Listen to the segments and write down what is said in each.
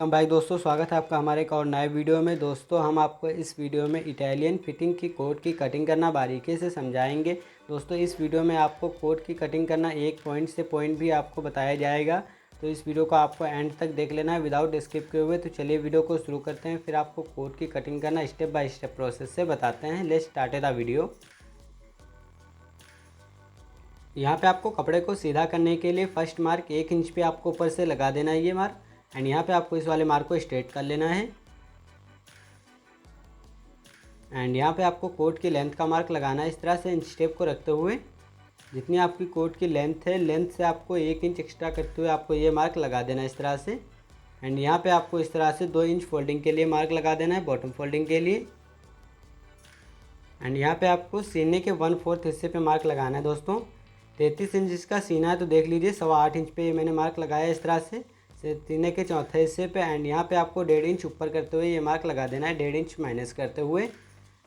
भाई दोस्तों, स्वागत है आपका हमारे एक और नए वीडियो में। दोस्तों, हम आपको इस वीडियो में इटालियन फिटिंग की कोट की कटिंग करना बारीकी से समझाएंगे। दोस्तों, इस वीडियो में आपको कोट की कटिंग करना एक पॉइंट से पॉइंट भी आपको बताया जाएगा, तो इस वीडियो को आपको एंड तक देख लेना है विदाउट स्किप किए हुए। तो चलिए वीडियो को शुरू करते हैं, फिर आपको कोट की कटिंग करना स्टेप बाय स्टेप प्रोसेस से बताते हैं। Let's start the video. यहाँ पे आपको कपड़े को सीधा करने के लिए फर्स्ट मार्क 1 इंच पे आपको ऊपर से लगा देना है ये मार्क। एंड यहाँ पे आपको इस वाले मार्क को स्ट्रेट कर लेना है। एंड यहाँ पे आपको कोट की लेंथ का मार्क लगाना है इस तरह से इंच टेप को रखते हुए। जितनी आपकी कोट की लेंथ है, लेंथ से आपको 1 इंच एक्स्ट्रा करते हुए आपको ये मार्क लगा देना है इस तरह से। एंड यहाँ पे आपको इस तरह से 2 इंच फोल्डिंग के लिए मार्क लगा देना है, बॉटम फोल्डिंग के लिए। एंड यहाँ पे आपको सीने के 1/4 हिस्से पे मार्क लगाना है। दोस्तों, 33 इंच इसका सीना है, तो देख लीजिए 8.25 इंच पे मैंने मार्क लगाया इस तरह से सीने के चौथे हिस्से पे। एंड यहाँ पे आपको 1.5 इंच ऊपर करते हुए ये मार्क लगा देना है, 1.5 इंच माइनस करते हुए।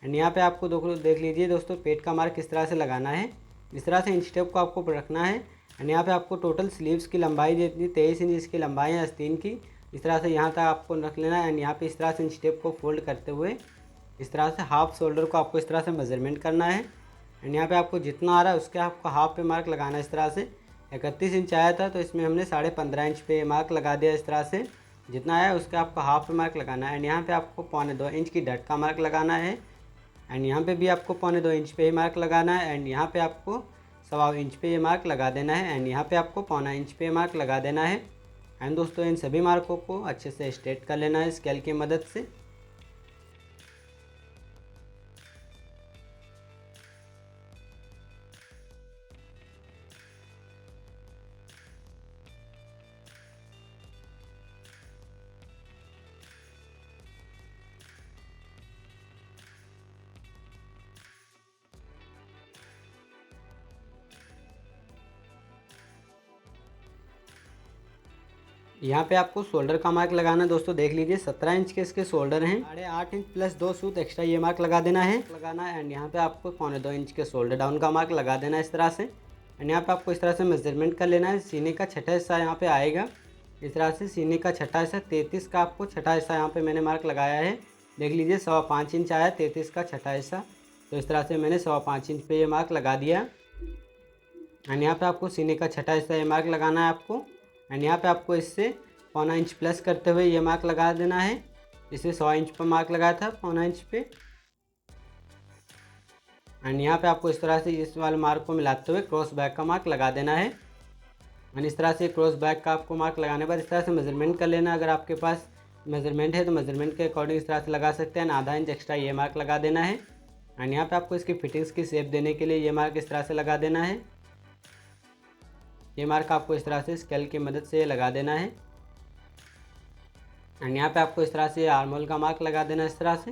एंड यहाँ पे आपको देख लीजिए दोस्तों, पेट का मार्क किस तरह से लगाना है। इस तरह से इंच टेप को आपको रखना है। एंड यहाँ पे आपको टोटल स्लीव्स की लंबाई जितनी 23 इंच इसकी लंबाई है आस्तीन की, इस तरह से यहाँ तक आपको रख लेना है। एंड यहाँ पे इस तरह से इंच टेप को फोल्ड करते हुए इस तरह से हाफ शोल्डर को आपको इस तरह से मेजरमेंट करना है। एंड यहाँ पे आपको जितना आ रहा है उसके आपको हाफ पे मार्क लगाना है इस तरह से। 31 इंच आया था, तो इसमें हमने 15.5 इंच पे मार्क लगा दिया इस तरह से। जितना आया उसके आपको हाफ पे मार्क लगाना है। एंड यहाँ पे आपको 1.25 इंच की डट का मार्क लगाना है। एंड यहाँ पे भी आपको 1.25 इंच पे ही मार्क लगाना है। एंड यहाँ पे आपको 1.25 इंच पे ये मार्क लगा देना है। एंड यहाँ पे आपको 1.25 इंच पे मार्क लगा देना है। एंड दोस्तों, इन सभी मार्कों को अच्छे से स्ट्रेट कर लेना है स्केल की मदद से। यहाँ पे आपको शोल्डर का मार्क लगाना है। दोस्तों, देख लीजिए 17 इंच के इसके शोल्डर हैं, 8.5 इंच प्लस 2 सूत एक्स्ट्रा ये मार्क लगा देना है। एंड यहाँ पे आपको 1.25 इंच के शोल्डर डाउन का मार्क लगा देना है इस तरह से। एंड यहाँ पे आपको इस तरह से मेजरमेंट कर लेना है। सीने का छठा हिस्सा यहाँ पे आएगा इस तरह से। सीने का छठा हिस्सा 33 का आपको छठा हिस्सा यहाँ पे मैंने मार्क लगाया है। देख लीजिए 5.25 इंच आया 33 का छठा हिस्सा, तो इस तरह से मैंने 5.25 इंच पे ये मार्क लगा दिया। एंड यहाँ पे आपको सीने का छठा हिस्सा ये मार्क लगाना है आपको। एंड यहाँ पे आपको इससे 1.25 इंच प्लस करते हुए ये मार्क लगा देना है। इसे 100 इंच पर मार्क लगाया था 1.25 इंच पे। एंड यहाँ पे आपको इस तरह से इस वाले मार्क को मिलाते हुए क्रॉस बैक का मार्क लगा देना है। एंड इस तरह से क्रॉस बैक का आपको मार्क लगाने के बाद इस तरह से मेजरमेंट कर लेना। अगर आपके पास मेजरमेंट है तो मेजरमेंट के अकॉर्डिंग इस तरह से लगा सकते हैं। 0.5 इंच एक्स्ट्रा ये मार्क लगा देना है। एंड यहाँ पे आपको इसकी फिटिंग्स की शेप देने के लिए ये मार्क इस तरह से लगा देना है। ये मार्क आपको इस तरह से स्केल की मदद से लगा देना है। एंड यहाँ पे आपको इस तरह से आर्म होल का मार्क लगा देना है इस तरह से।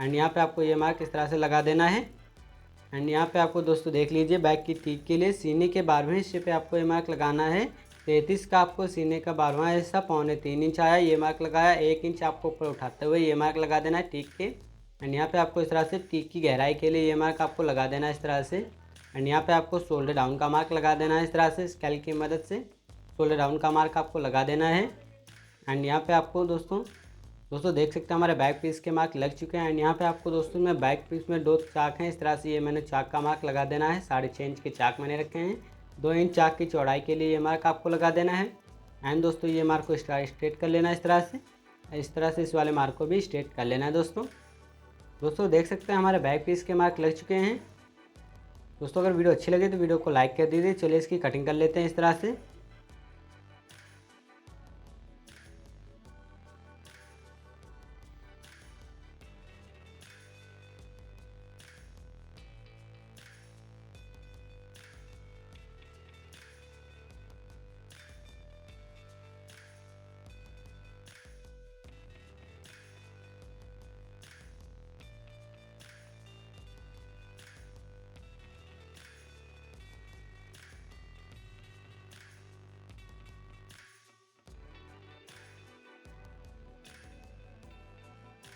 एंड यहाँ पे आपको ये मार्क इस तरह से लगा देना है। एंड यहाँ पे आपको दोस्तों देख लीजिए, बैक की टीक के लिए सीने के 12वें हिस्से पे आपको ये मार्क लगाना है। 33 का आपको सीने का 12वां हिस्सा 3.25 इंच आया, ये मार्क लगाया। 1 इंच आपको ऊपर उठाते हुए ये मार्क लगा देना है टीक के। एंड यहाँ पे आपको इस तरह से टीक की गहराई के लिए ये मार्क आपको लगा देना है इस तरह से। एंड यहाँ पे आपको शोल्डर डाउन का मार्क लगा देना है इस तरह से स्केल की मदद से। शोल्डर डाउन का मार्क आपको लगा देना है। एंड यहाँ पे आपको दोस्तों देख सकते हैं हमारे बैक पीस के मार्क लग चुके हैं। एंड यहाँ पे आपको दोस्तों मैं बैक पीस में 2 चाक हैं, इस तरह से ये मैंने चाक का मार्क लगा देना है। 6.5 इंच के चाक मैंने रखे हैं। 2 इंच चाक की चौड़ाई के लिए ये मार्क आपको लगा देना है। एंड दोस्तों, ये मार्क को स्ट्रेट कर लेना है इस तरह से इस वाले मार्क को भी स्ट्रेट कर लेना है। दोस्तों देख सकते हैं हमारे बैक पीस के मार्क लग चुके हैं। दोस्तों, अगर वीडियो अच्छी लगे तो वीडियो को लाइक कर दीजिए। चलिए इसकी कटिंग कर लेते हैं इस तरह से।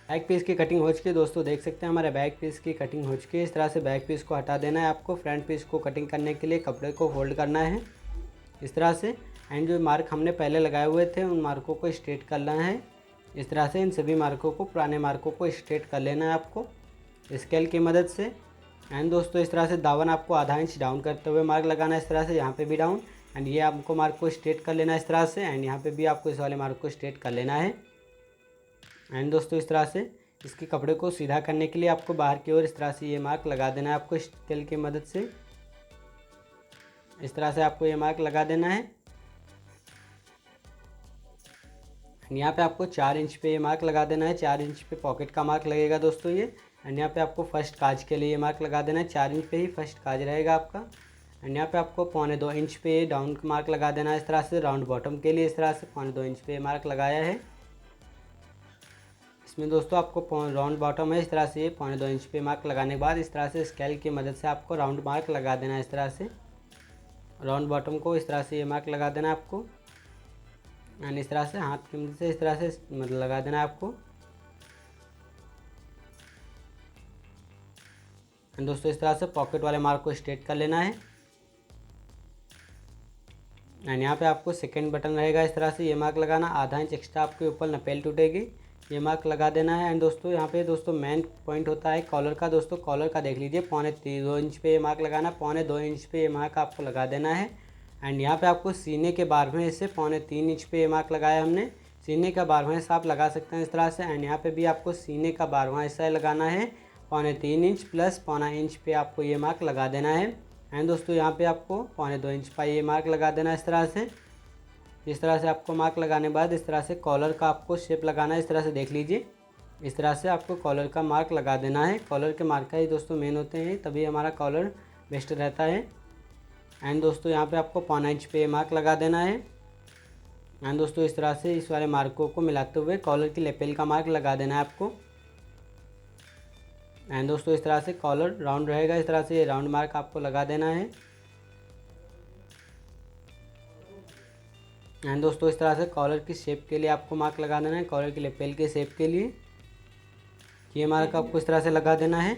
बैक पीस की कटिंग हो चुकी है। दोस्तों देख सकते हैं हमारे बैक पीस की कटिंग हो चुकी है। इस तरह से बैक पीस को हटा देना है आपको। फ्रंट पीस को कटिंग करने के लिए कपड़े को फोल्ड करना है इस तरह से। एंड जो मार्क हमने पहले लगाए हुए थे उन मार्कों को स्ट्रेट करना है। इस तरह से इन सभी मार्कों को, पुराने मार्कों को स्ट्रेट कर लेना है आपको स्केल की मदद से। एंड दोस्तों इस तरह से दावन आपको आधा इंच डाउन करते हुए मार्क लगाना है, इस तरह से यहाँ पे भी डाउन। एंड ये आपको मार्क को स्ट्रेट कर लेना है इस तरह से। एंड यहाँ पे भी आपको इस वाले मार्क को स्ट्रेट कर लेना है। एंड दोस्तों इस तरह से इसके कपड़े को सीधा करने के लिए आपको बाहर की ओर इस तरह से ये मार्क लगा देना है आपको स्केल की मदद से। इस तरह से आपको ये मार्क लगा देना है। यहाँ पे आपको 4 इंच पे ये मार्क लगा देना है। 4 इंच पे पॉकेट का मार्क लगेगा दोस्तों ये। एंड यहाँ पे आपको फर्स्ट काज के लिए ये मार्क लगा देना है। 4 इंच पे ही फर्स्ट काज रहेगा आपका। एंड यहाँ पे आपको 1.25 इंच पे डाउन का मार्क लगा देना है इस तरह से। राउंड बॉटम के लिए इस तरह से 1.25 इंच पे मार्क लगाया है। इसमें दोस्तों आपको राउंड बॉटम है, इस तरह से 1.25 इंच पे मार्क लगाने के बाद इस तरह से स्केल की मदद से आपको राउंड मार्क लगा देना है इस तरह से। राउंड बॉटम को इस तरह से ये मार्क लगा देना है आपको। एंड इस तरह से हाथ की मदद से इस तरह से मतलब लगा देना है आपको। एंड दोस्तों इस तरह से पॉकेट वाले मार्क को स्ट्रेट कर लेना है। एंड यहाँ पे आपको सेकंड बटन रहेगा इस तरह से ये मार्क लगाना। आधा इंच एक्स्ट्रा आपके ऊपर नपेल टूटेगी, ये मार्क लगा देना है। एंड दोस्तों यहाँ पे दोस्तों मेन पॉइंट होता है कॉलर का। दोस्तों कॉलर का देख लीजिए, 2.25 इंच पे ये मार्क लगाना, 2.25 इंच पे ये मार्क आपको लगा देना है। एंड यहाँ पे आपको सीने के 12वें हिस्से 3.25 इंच पे ये मार्क लगाया हमने। सीने का 12वां हिस्सा आप लगा सकते हैं इस तरह से। एंड यहाँ पे भी आपको सीने का 12वां हिस्सा लगाना है। 3.25 इंच प्लस 0.25 इंच पे आपको ये मार्क लगा देना है। एंड दोस्तों यहाँ पे आपको 2.25 इंच का ये मार्क लगा देना है इस तरह से। इस तरह से आपको मार्क लगाने के बाद इस तरह से कॉलर का आपको शेप लगाना है। इस तरह से देख लीजिए, इस तरह से आपको कॉलर का मार्क लगा देना है। कॉलर के मार्क ही दोस्तों मेन होते हैं, तभी हमारा कॉलर बेस्ट रहता है। एंड दोस्तों यहाँ पे आपको 0.25 इंच पे मार्क लगा देना है। एंड दोस्तों इस तरह से इस वाले मार्कों को मिलाते हुए कॉलर की लेपेल का मार्क लगा देना है आपको। एंड दोस्तों इस तरह से कॉलर राउंड रहेगा, इस तरह से ये राउंड मार्क आपको लगा देना है। एंड दोस्तों इस तरह से कॉलर की शेप के लिए आपको मार्क लगा देना है, कॉलर की लेपेल के शेप के लिए ये मार्क आपको इस तरह से लगा देना है।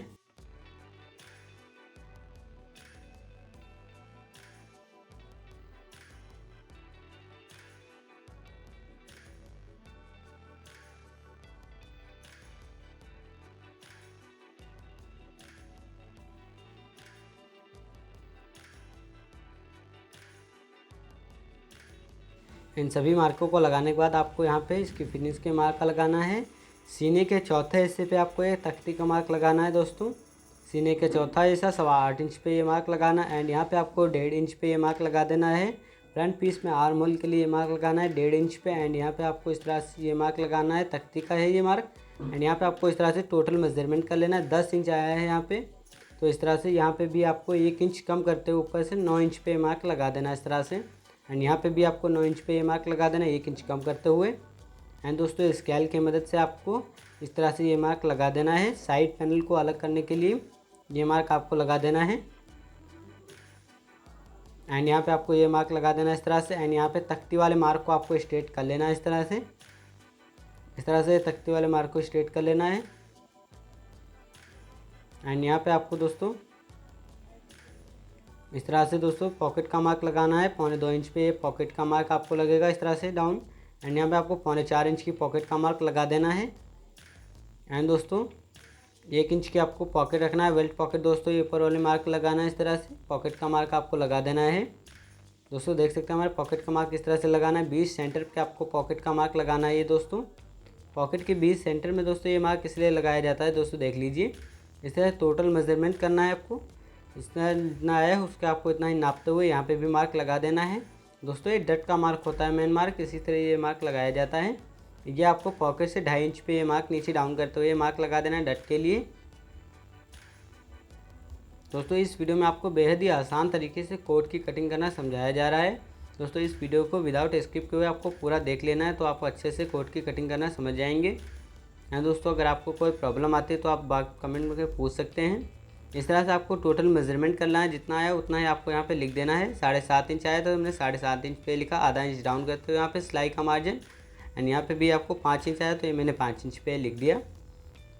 इन सभी मार्कों को लगाने के बाद आपको यहाँ पे इसकी फिनिश के मार्क का लगाना है। सीने के चौथे हिस्से पे आपको ये तख्ती का मार्क लगाना है दोस्तों। सीने के चौथा हिस्सा 8.25 इंच पे ये मार्क लगाना। एंड यहाँ पे आपको 1.5 इंच पे ये मार्क लगा देना है। फ्रंट पीस में आर्म होल के लिए ये मार्क लगाना है 1.5 इंच पे। एंड यहाँ पे आपको इस तरह से ये मार्क लगाना है, तख्ती का है ये मार्क। एंड यहाँ पे आपको इस तरह से टोटल मेजरमेंट कर लेना है। 10 इंच आया है यहाँ पे, तो इस तरह से यहाँ पे भी आपको 1 इंच कम करते हुए ऊपर से 9 इंच पे मार्क लगा देना है इस तरह से। एंड यहाँ पे भी आपको 9 इंच पे ये मार्क लगा देना है 1 इंच कम करते हुए। एंड दोस्तों स्केल की मदद से आपको इस तरह से ये मार्क लगा देना है। साइड पैनल को अलग करने के लिए ये मार्क आपको लगा देना है। एंड यहाँ पे आपको ये मार्क लगा देना है इस तरह से। एंड यहाँ पे तख्ती वाले मार्क को आपको स्ट्रेट कर लेना है इस तरह से। इस तरह से तख्ती वाले मार्क को स्ट्रेट कर लेना है। एंड यहाँ पे आपको दोस्तों इस तरह से दोस्तों पॉकेट का मार्क लगाना है। 2.25 इंच पे पॉकेट का मार्क आपको लगेगा इस तरह से डाउन। एंड यहाँ पे आपको 4.25 इंच की पॉकेट का मार्क लगा देना है। एंड दोस्तों 1 इंच की आपको पॉकेट रखना है, बेल्ट पॉकेट दोस्तों। ये ऊपर वाले मार्क लगाना है इस तरह से, पॉकेट का मार्क आपको लगा देना है। दोस्तों देख सकते हैं हमारे पॉकेट का मार्क इस तरह से लगाना है। 20 सेंटर पे आपको पॉकेट का मार्क लगाना है ये दोस्तों। पॉकेट के 20 सेंटर में दोस्तों ये मार्क इसलिए लगाया जाता है दोस्तों, देख लीजिए। इस तरह टोटल मेजरमेंट करना है आपको, जितना आया है उसका आपको इतना ही नापते हुए यहाँ पे भी मार्क लगा देना है दोस्तों। ये डट का मार्क होता है मेन मार्क, इसी तरह ये मार्क लगाया जाता है। ये आपको पॉकेट से 2.5 इंच पे ये मार्क नीचे डाउन करते हुए मार्क लगा देना है डट के लिए। दोस्तों इस वीडियो में आपको बेहद ही आसान तरीके से कोट की कटिंग करना समझाया जा रहा है दोस्तों। इस वीडियो को विदाउट स्किप किए हुए आपको पूरा देख लेना है, तो आप अच्छे से कोट की कटिंग करना समझ जाएंगे। हाँ दोस्तों, अगर आपको कोई प्रॉब्लम आती है तो आप कमेंट में पूछ सकते हैं। इस तरह से आपको टोटल मेजरमेंट करना है, जितना आया उतना ही आपको यहाँ पे लिख देना है। 7.5 इंच आया तो हमने 7.5 इंच पे लिखा, आधा इंच डाउन करते हुए यहाँ पे सिलाई का मार्जिन। एंड यहाँ पे भी आपको 5 इंच आया तो ये मैंने 5 इंच पे लिख दिया।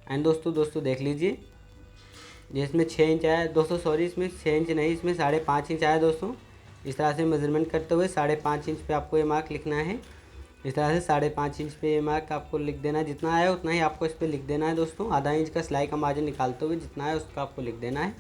एंड दोस्तों देख लीजिए, जिसमें 6 इंच आया दोस्तों, सॉरी इसमें 6 इंच नहीं, इसमें 5.5 इंच आया दोस्तों। इस तरह से मेजरमेंट करते हुए 5.5 इंच पे आपको ये मार्क लिखना है। इस तरह से 5.5 इंच पे ये मार्क आपको लिख देना है। जितना आया उतना ही आपको इस पर लिख देना है दोस्तों। आधा इंच का सिलाई का मार्जिन निकालते हुए जितना है उसका आपको लिख देना है।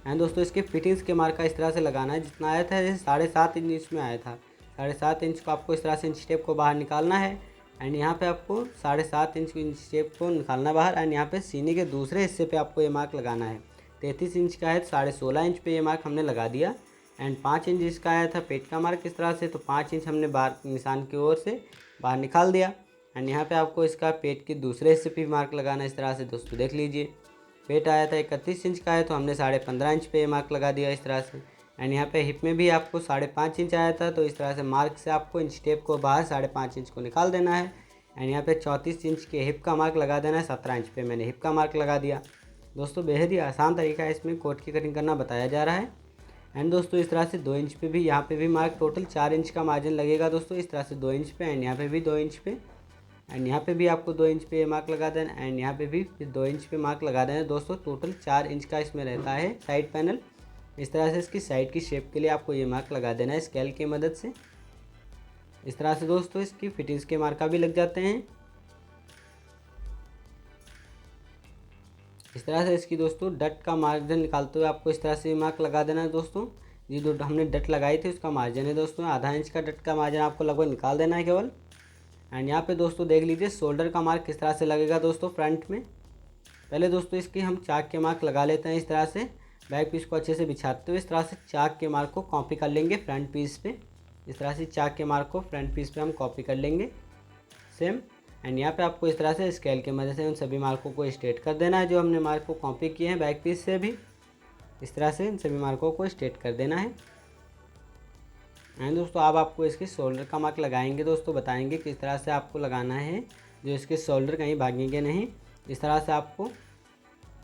एंड दोस्तों इसके फिटिंग्स के मार्क का इस तरह से लगाना है। जितना आया था जैसे 7.5 इंच में आया था, 7.5 इंच को आपको इस तरह से इंच टेप को बाहर निकालना है। एंड यहाँ पे आपको 7.5 इंच टेप को निकालना बाहर। एंड यहाँ पे सीने के दूसरे हिस्से पे आपको ये मार्क लगाना है। 33 इंच का है तो 16.5 इंच पे ये मार्क हमने लगा दिया। एंड 5 इंच इसका आया था पेट का मार्क इस तरह से, तो 5 इंच हमने बाहर निशान की ओर से बाहर निकाल दिया। एंड यहाँ पे आपको इसका पेट के दूसरे हिस्से पे मार्क लगाना है इस तरह से दोस्तों। देख लीजिए पेट आया था 31 इंच का है तो हमने 15.5 इंच पे मार्क लगा दिया इस तरह से। एंड यहाँ पे हिप में भी आपको 5.5 इंच आया था, तो इस तरह से मार्क से आपको इंच टेप को बाहर 5.5 इंच को निकाल देना है। एंड यहाँ पे 34 इंच के हिप का मार्क लगा देना है। 17 इंच पे मैंने हिप का मार्क लगा दिया दोस्तों। बेहद ही आसान तरीका है इसमें कोट की कटिंग करना बताया जा रहा है। एंड दोस्तों इस तरह से 2 इंच पे भी यहाँ पे भी मार्क टोटल 4 इंच का मार्जिन लगेगा दोस्तों। इस तरह से 2 इंच पे एंड यहाँ पे भी 2 इंच पे एंड यहाँ पे भी आपको 2 इंच पे मार्क लगा देना। एंड यहाँ पे भी 2 इंच पे मार्क लगा देना दोस्तों। टोटल 4 इंच का इसमें रहता है साइड पैनल। इस तरह से इसकी साइड की शेप के लिए आपको ये मार्क लगा देना है स्केल की मदद से। इस तरह से दोस्तों इसकी फिटिंग्स के मार्का भी लग जाते हैं। इस तरह से इसकी दोस्तों डट का मार्जिन निकालते हुए आपको इस तरह से मार्क लगा देना है दोस्तों। ये जो हमने डट लगाई थी उसका मार्जिन है दोस्तों, आधा इंच का डट का मार्जिन आपको लगभग निकाल देना है केवल। एंड यहाँ पे दोस्तों देख लीजिए शोल्डर का मार्क किस तरह से लगेगा दोस्तों फ्रंट में। पहले दोस्तों इसकी हम चाक के मार्क लगा लेते हैं इस तरह से। बैक पीस को अच्छे से बिछाते हुए इस तरह से चाक के मार्क को कॉपी कर लेंगे फ्रंट पीस पे। इस तरह से चाक के मार्क को फ्रंट पीस पे हम कॉपी कर लेंगे सेम। एंड यहाँ पे आपको इस तरह से स्केल की मदद से उन सभी मार्कों को स्ट्रेट कर देना है जो हमने मार्क को कॉपी किए हैं बैक पीस से भी। इस तरह से इन सभी मार्कों को स्ट्रेट कर देना है। एंड दोस्तों अब आपको इसके शोल्डर का मार्क लगाएंगे दोस्तों, बताएंगे किस तरह से आपको लगाना है जो इसके शोल्डर कहीं भागेंगे नहीं। इस तरह से आपको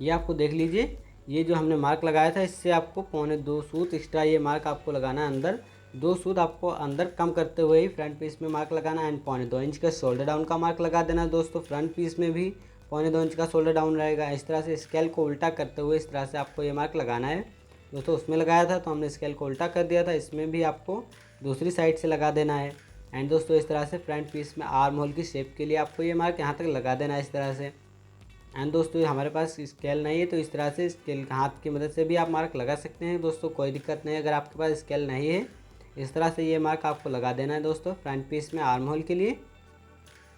ये आपको देख लीजिए ये जो हमने मार्क लगाया था इससे आपको 2.25 सूत एक्स्ट्रा ये मार्क आपको लगाना है अंदर। 2 सूत आपको अंदर कम करते हुए ही फ्रंट पीस में मार्क लगाना है। एंड 2.25 इंच का शोल्डर डाउन का मार्क लगा देना दोस्तों। फ्रंट पीस में भी 2.25 इंच का शोल्डर डाउन रहेगा। इस तरह से स्केल को उल्टा करते हुए इस तरह से आपको ये मार्क लगाना है दोस्तों। उसमें लगाया था तो हमने स्केल को उल्टा कर दिया था, इसमें भी आपको दूसरी साइड से लगा देना है। एंड दोस्तों इस तरह से फ्रंट पीस में आर्म होल की शेप के लिए आपको ये मार्क यहाँ तक लगा देना है इस तरह से। एंड दोस्तों हमारे पास स्केल नहीं है तो इस तरह से स्केल हाथ की मदद से भी आप मार्क लगा सकते हैं दोस्तों, कोई दिक्कत नहीं। अगर आपके पास स्केल नहीं है इस तरह से ये मार्क आपको लगा देना है दोस्तों फ्रंट पीस में आर्म होल के लिए।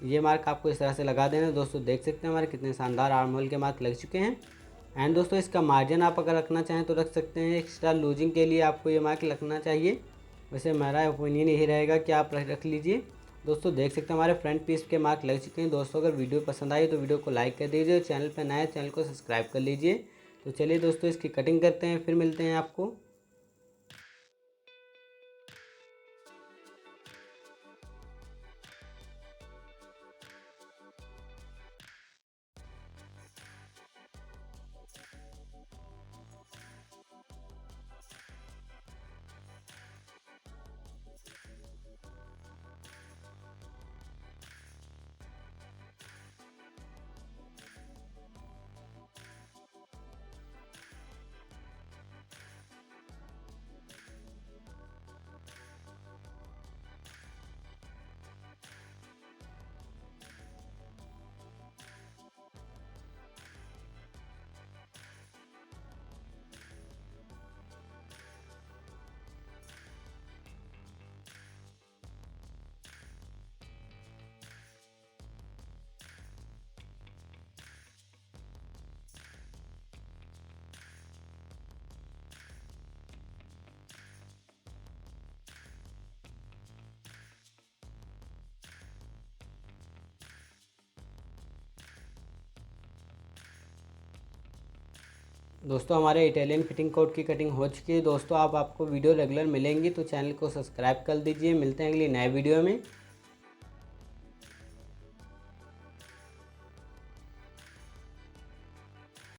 ये मार्क आपको इस तरह से लगा देना है दोस्तों। देख सकते हैं हमारे कितने शानदार आर्म होल के मार्क लग चुके हैं। एंड दोस्तों इसका मार्जिन आप अगर रखना चाहें तो रख सकते हैं। एक्स्ट्रा लूजिंग के लिए आपको ये मार्क रखना चाहिए, वैसे मेरा ओपिनियन यही रहेगा कि आप रख लीजिए दोस्तों। देख सकते हैं हमारे फ्रंट पीस के मार्क लग चुके हैं दोस्तों। अगर वीडियो पसंद आई तो वीडियो को लाइक कर दीजिए और चैनल पर नया चैनल को सब्सक्राइब कर लीजिए। तो चलिए दोस्तों इसकी कटिंग करते हैं, फिर मिलते हैं आपको। दोस्तों हमारे इटालियन फिटिंग कोट की कटिंग हो चुकी है दोस्तों। आप आपको वीडियो रेगुलर मिलेंगी तो चैनल को सब्सक्राइब कर दीजिए। मिलते हैं अगली नए वीडियो में।